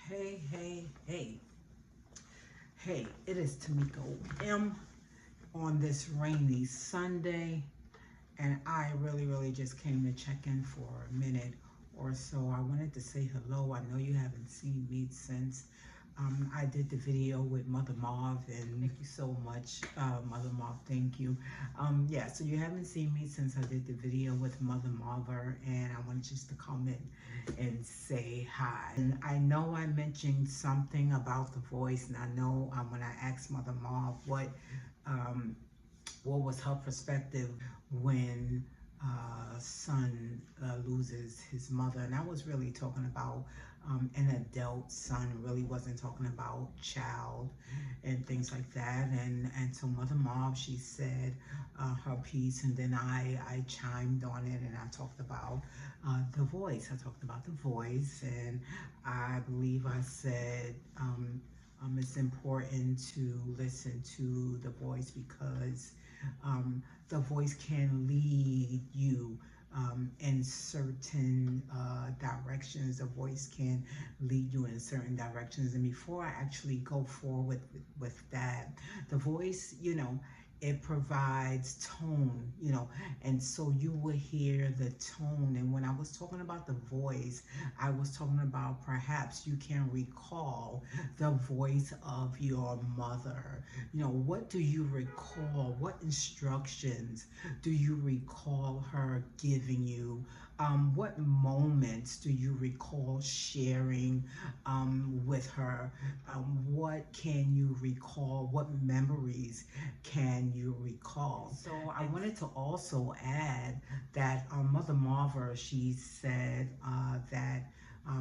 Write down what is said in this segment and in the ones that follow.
Hey, hey, hey, hey, it is Tomiko M on this rainy Sunday, and I really just came to check in for a minute or so. I wanted to say hello. I know you haven't seen me since I did the video with Mother Mauve, and thank you so much, Mother Mauve. Thank you. Yeah, so you haven't seen me since I did the video with Mother Mauve, and I wanted just to come in and say hi. And I know I mentioned something about the voice, and I know when I asked Mother Mauve um, what was her perspective when son loses his mother, and I was really talking about an adult son, really wasn't talking about child and things like that. And so Mother Mauve, she said her piece, and then I chimed on it, and I talked about the voice. I talked about the voice, and I believe I said it's important to listen to the voice because the voice can lead you in certain directions. The voice can lead you in certain directions. And before I actually go forward with that, the voice, it provides tone, and so you will hear the tone. And when I was talking about the voice, I was talking about perhaps you can recall the voice of your mother. What do you recall? What instructions do you recall her giving you? What moments do you recall sharing with her? What can you recall? What memories can you recall? So I wanted to also add that Mother Marver, she said that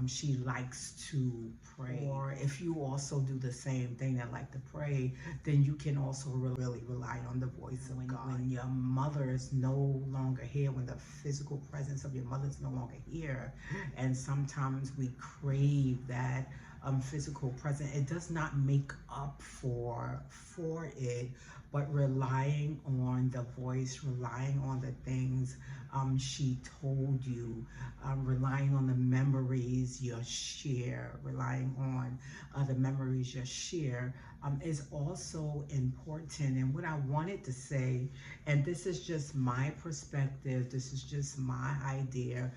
she likes to pray. Or if you also do the same thing and like to pray, then you can also really rely on the voice of God. When your mother is no longer here, when the physical presence of your mother is no longer here, and sometimes we crave that physical presence, it does not make up for it, but relying on the voice, relying on the things she told you, relying on the memories you share, relying on the memories you share is also important. And what I wanted to say, and this is just my perspective, this is just my idea,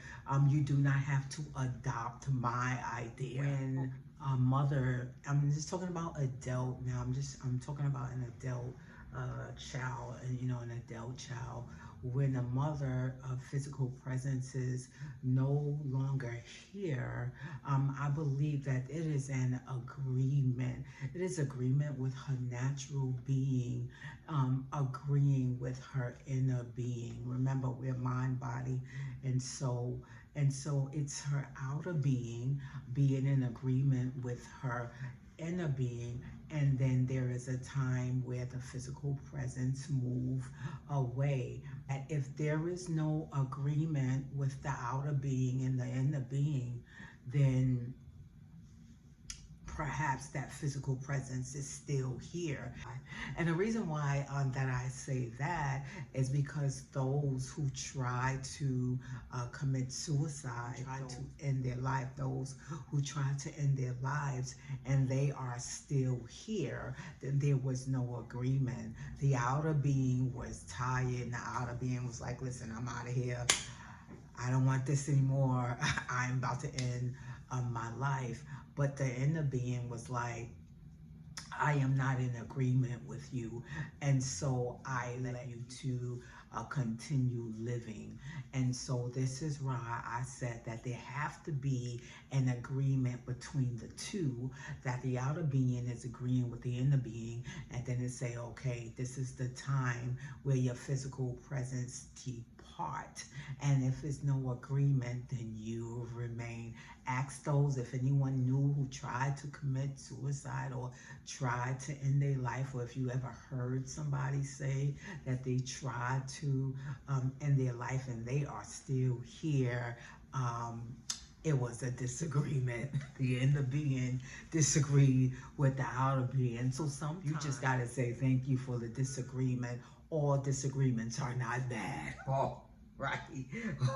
you do not have to adopt my idea. When a mother, I'm just talking about adult now, I'm talking about an adult child, and an adult child, when a mother of physical presence is no longer here, I believe that it is an agreement. It is agreement with her natural being, agreeing with her inner being. Remember, we're mind, body, and soul. And so it's her outer being being in agreement with her inner being, and then there is a time where the physical presence move away. And if there is no agreement with the outer being and the inner being, then perhaps that physical presence is still here. And the reason why that I say that is because those who try to commit suicide, try to end their life, those who try to end their lives and they are still here, then there was no agreement. The outer being was tired, and the outer being was like, listen, I'm out of here. I don't want this anymore. I'm about to end my life. But the inner being was like, I am not in agreement with you, and so I let you to continue living. And so this is why I said that there have to be an agreement between the two, that the outer being is agreeing with the inner being, and then it say, okay, this is the time where your physical presence depart. And if there's no agreement, then you remain. Ask those, if anyone knew who tried to commit suicide or tried to end their life, or if you ever heard somebody say that they tried to end their life and they are still here, it was a disagreement. The inner being disagreed with the outer being. So sometimes you just gotta say thank you for the disagreement. All disagreements are not bad. Oh. right?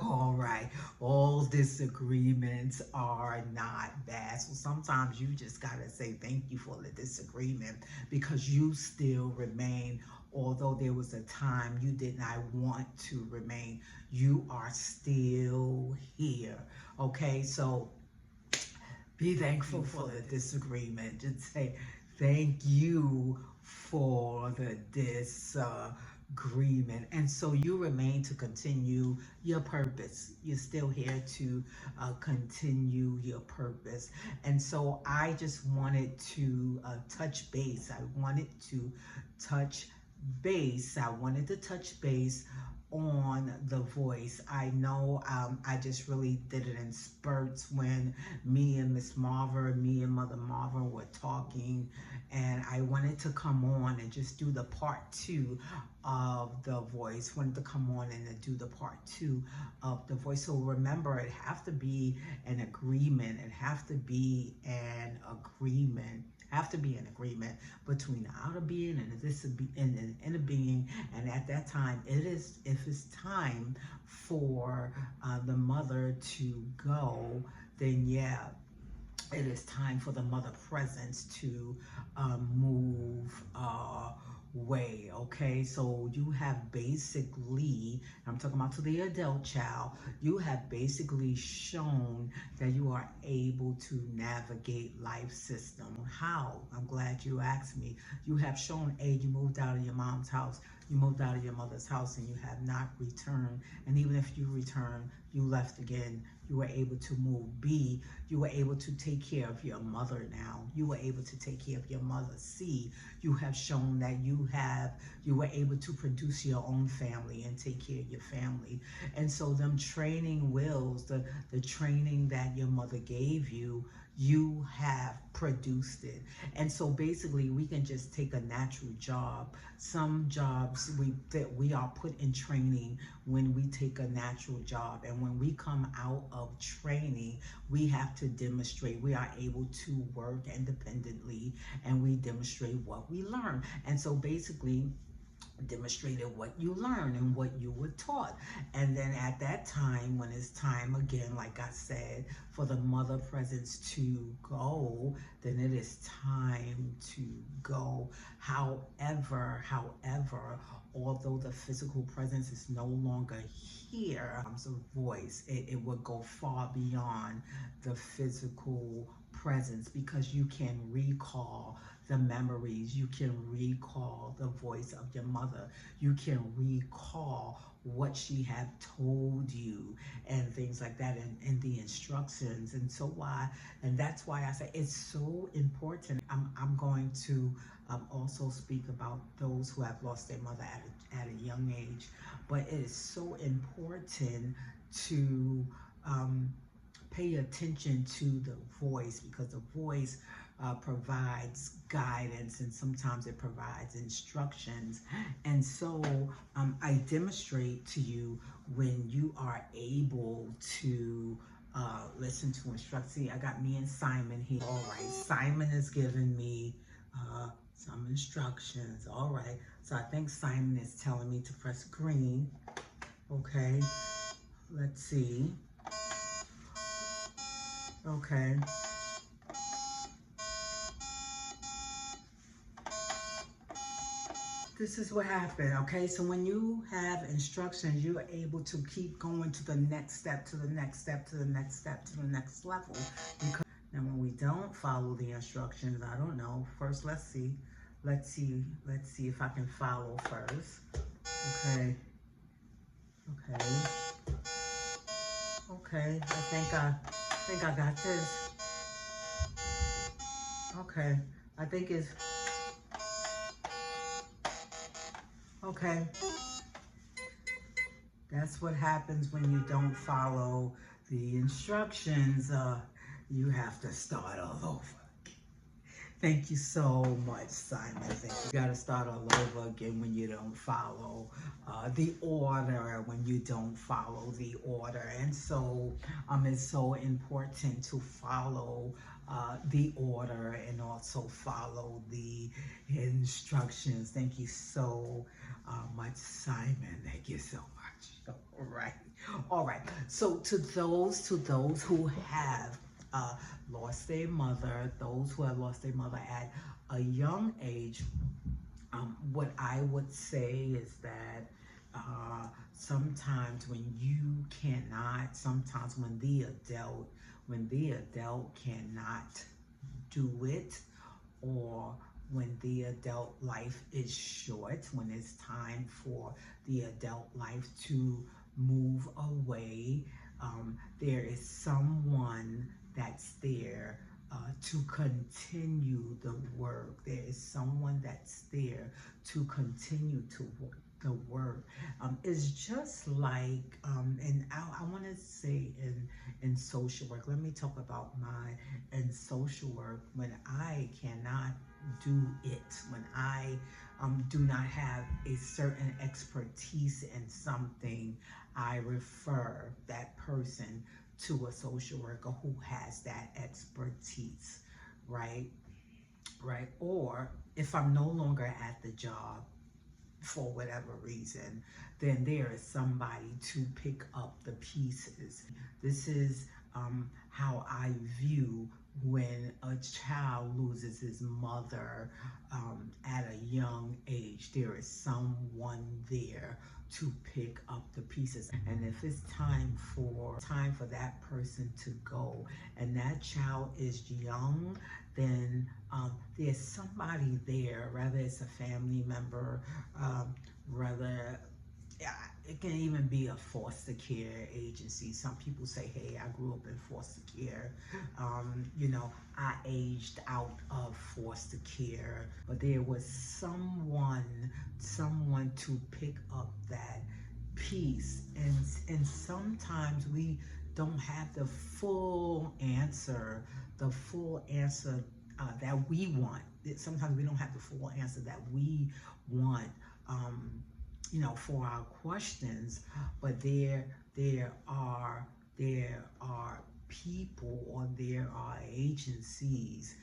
All right. All disagreements are not bad. So sometimes you just got to say thank you for the disagreement because you still remain. Although there was a time you did not want to remain, you are still here. Okay, so be thankful for the disagreement. Just say thank you for the disagreement. And so you remain to continue your purpose. You're still here to continue your purpose. And so I just wanted to touch base. I wanted to touch touch base on the voice. I know I just really did it in spurts when me and me and Mother Marva were talking, and I wanted to come on and just do the part two of the voice. Wanted to come on and do the part two of the voice. So remember, it have to be an agreement. It have to be an agreement. Have to be an agreement between the outer being and the inner being. And at that time, if it's time for the mother to go, then yeah, it is time for the mother presence to move way. Okay, so you have basically, I'm talking about to the adult child, you have basically shown that you are able to navigate life system. How? I'm glad you asked me. You have shown: A, you moved out of your mom's house, you moved out of your mother's house, and you have not returned. And even if you return, you left again. You were able to move. B, you were able to take care of your mother now. You were able to take care of your mother. C, you have shown that you were able to produce your own family and take care of your family. And so them training wheels, the training that your mother gave you, you have produced it. And so basically we can just take a natural job. Some jobs we are put in training when we take a natural job, and when we come out of training, we have to demonstrate we are able to work independently, and we demonstrate what we learn. And so basically demonstrated what you learned and what you were taught. And then at that time, when it's time again, like I said, for the mother presence to go, then it is time to go. However, although the physical presence is no longer here, the voice, it will go far beyond the physical presence, because you can recall the memories, you can recall the voice of your mother, you can recall what she have told you and things like that, and the instructions. And that's why I say it's so important. I'm going to also speak about those who have lost their mother at a young age, but it is so important to pay attention to the voice, because the voice provides guidance, and sometimes it provides instructions. And so I demonstrate to you when you are able to listen to instructions. See, I got me and Simon here. All right, Simon is giving me some instructions. All right, so I think Simon is telling me to press green. Okay, let's see. Okay. This is what happened. Okay, so when you have instructions, you are able to keep going to the next step, to the next step, to the next step, to the next level. Because now when we don't follow the instructions, I don't know. First, let's see if I can follow first. Okay. I think I got this. Okay. I think it's okay. That's what happens when you don't follow the instructions. You have to start all over. Thank you so much, Simon. You got to start all over again when you don't follow the order, when you don't follow the order. And so it's so important to follow the order and also follow the instructions. Thank you so much, Simon. Thank you so much. All right. All right. So to those who have lost their mother, those who have lost their mother at a young age, what I would say is that sometimes when you cannot, sometimes when the adult cannot do it, or when the adult life is short, when it's time for the adult life to move away, there is someone that's there to continue the work. There is someone that's there to continue to work the work. It's just like, and I want to say in social work, let me talk about in social work, when I cannot do it, when I do not have a certain expertise in something, I refer that person to a social worker who has that expertise, right? Right. Or if I'm no longer at the job for whatever reason, then there is somebody to pick up the pieces. This is how I view when a child loses his mother at a young age. There is someone there to pick up the pieces, and if it's time for that person to go and that child is young, then there's somebody there, whether it's a family member, rather it can even be a foster care agency. Some people say, hey, I grew up in foster care. You know, I aged out of foster care, but there was someone to pick up that piece. And sometimes we don't have the full answer, that we want. Sometimes we don't have the full answer that we want, you know, for our questions, but there are people, or there are agencies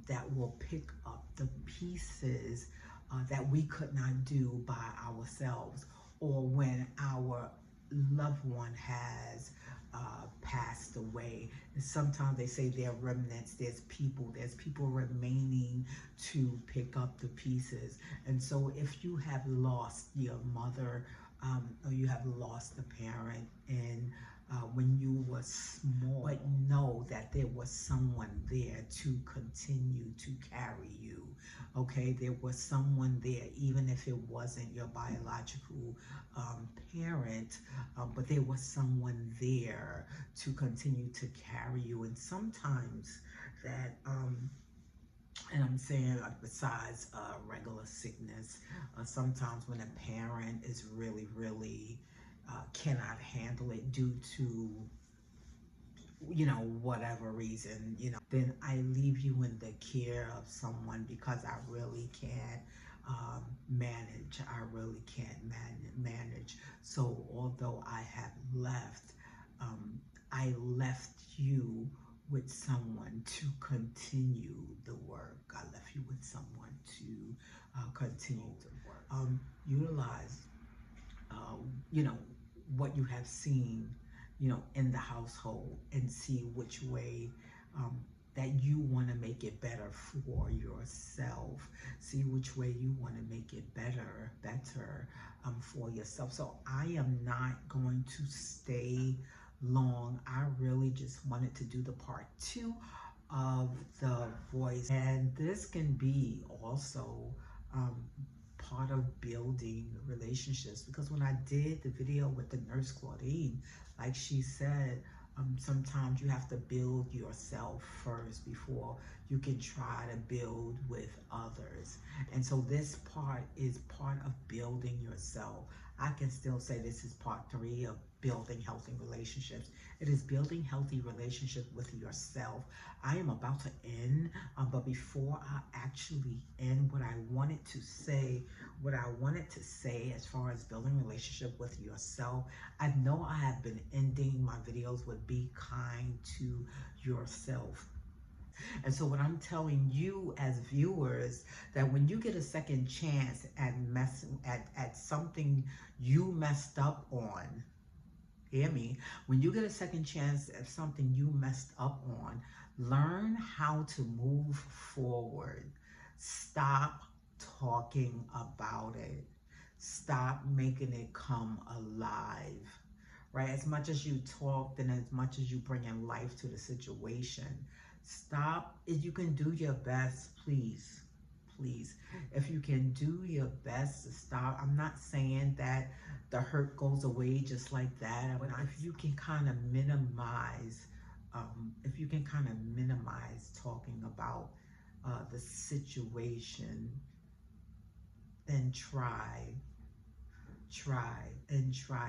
that will pick up the pieces that we could not do by ourselves, or when our loved one has passed away. And sometimes they say there are remnants, there's people remaining to pick up the pieces. And so if you have lost your mother, or you have lost a parent, and when you were small, but know that there was someone there to continue to carry you. Okay, there was someone there, even if it wasn't your biological parent, but there was someone there to continue to carry you. And sometimes that, and I'm saying besides regular sickness, sometimes when a parent is really cannot handle it due to, you know, whatever reason, you know, then I leave you in the care of someone, because I really can't manage. I really can't manage. So although I have left, I left you with someone to continue the work. I left you with someone to continue the work. Utilize, you know, what you have seen, you know, in the household, and see which way that you want to make it better for yourself. See which way you want to make it better for yourself. So I am not going to stay long. I really just wanted to do the part 2 of the voice, and this can be also part of building relationships, because when I did the video with the nurse Claudine, like she said, sometimes you have to build yourself first before you can try to build with others. And so this part is part of building yourself. I can still say this is part 3 of building healthy relationships. It is building healthy relationships with yourself. I am about to end, but before I actually end, what I wanted to say as far as building relationship with yourself, I know I have been ending my videos with be kind to yourself. And so what I'm telling you as viewers, that when you get a second chance at something you messed up on, hear me, when you get a second chance at something you messed up on, learn how to move forward. Stop talking about it. Stop making it come alive. Right? As much as you talk and as much as you bring in life to the situation, stop. If you can do your best, please, please. If you can do your best to stop, I'm not saying that the hurt goes away just like that. But if you can kind of minimize, talking about the situation, then try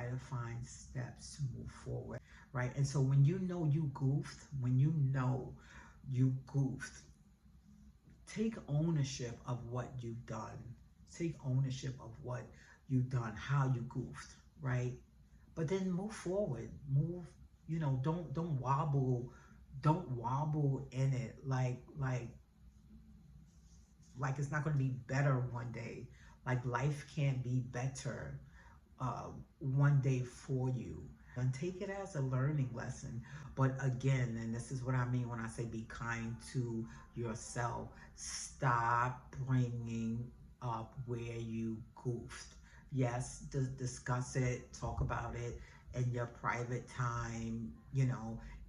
to find steps to move forward, right? And so when you know you goofed, take ownership of what you've done. Take ownership of what you've done, how you goofed, right? But then move forward. Don't wobble in it like it's not going to be better one day. Like life can't be better one day for you. And take it as a learning lesson. But again, and this is what I mean when I say be kind to yourself. Stop bringing up where you goofed. Yes, discuss it, talk about it in your private time,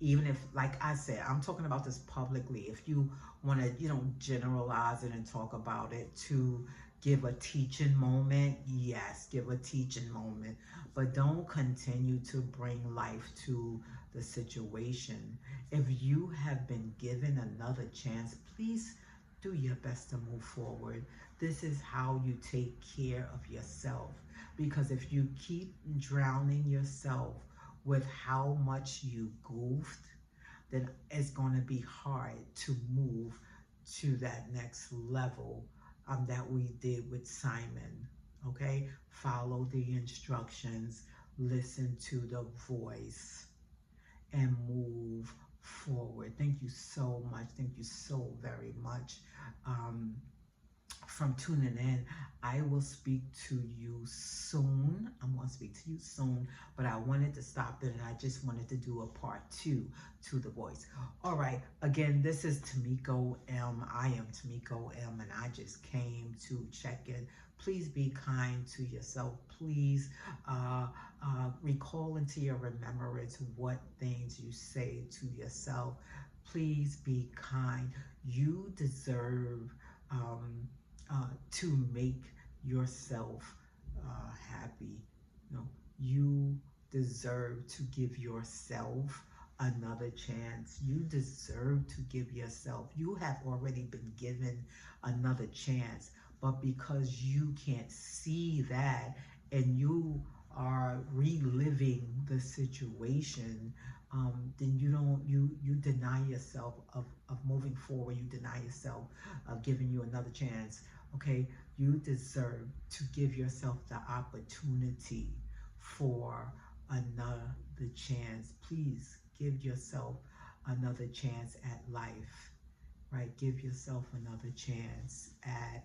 even if, like I said, I'm talking about this publicly. If you want to, generalize it and talk about it to give a teaching moment, yes, give a teaching moment, but don't continue to bring life to the situation. If you have been given another chance, please do your best to move forward. This is how you take care of yourself. Because if you keep drowning yourself with how much you goofed, then it's going to be hard to move to that next level that we did with Simon. Okay? Follow the instructions, listen to the voice, and move forward. Thank you so much. Thank you so very much from tuning in. I will speak to you soon. I'm going to speak to you soon, but I wanted to stop it and I just wanted to do a part 2 to the voice. All right. Again, this is Tomiko M. I am Tomiko M. and I just came to check in. Please be kind to yourself. Please recall into your remembrance what things you say to yourself. Please be kind. You deserve to make yourself happy. You deserve to give yourself another chance. You deserve to give yourself. You have already been given another chance, but because you can't see that and you are reliving the situation, then you deny yourself of moving forward. You deny yourself of giving you another chance. Okay, you deserve to give yourself the opportunity for another chance. Please give yourself another chance at life, right? Give yourself another chance at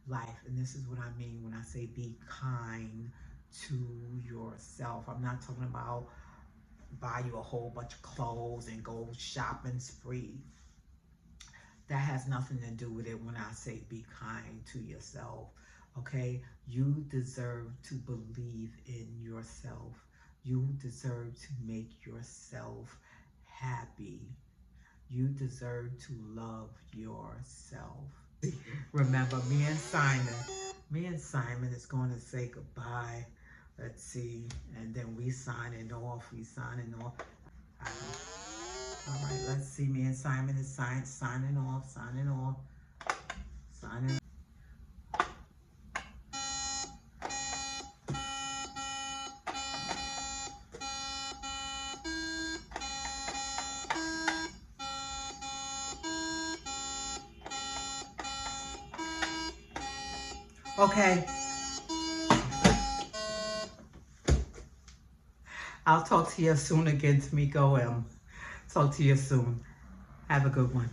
life. And this is what I mean when I say be kind to yourself. I'm not talking about buy you a whole bunch of clothes and go shopping spree. That has nothing to do with it when I say be kind to yourself, okay? You deserve to believe in yourself. You deserve to make yourself happy. You deserve to love yourself. Remember, me and Simon is going to say goodbye. Let's see, and then we signing off. All right, let's see. Me and Simon is signing off. Okay. I'll talk to you soon again, Tomiko M. Talk to you soon. Have a good one.